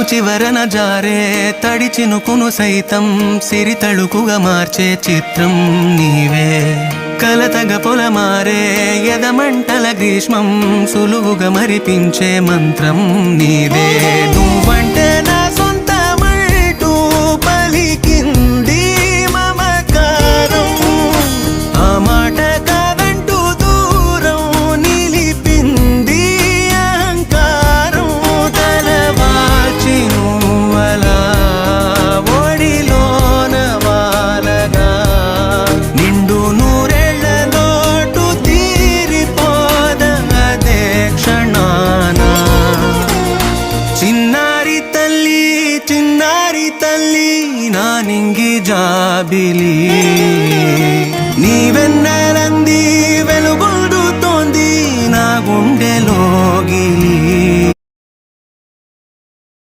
చివరన జారే తడి చినుకును సైతం సిరి తళుకుగా మార్చే చిత్రం నీవే. కలతగ పొలమారే ఎదమంటల గ్రీష్మం సులువుగా మరిపించే మంత్రం నీవే. నువ్వంటే నా సొంతమంటూ పలికింది మమకారం, ఆ మాట కాదంటూ దూరం నిలిపింది అహంకారం. తలవాచి నువ్వలా ఒడిలోన వాలగా నిండు నూరేళ్ల లోటు తీరిపోదదే క్షణాన. చిన్నారి తల్లి నా నింగి జాబిలి నీవెన్న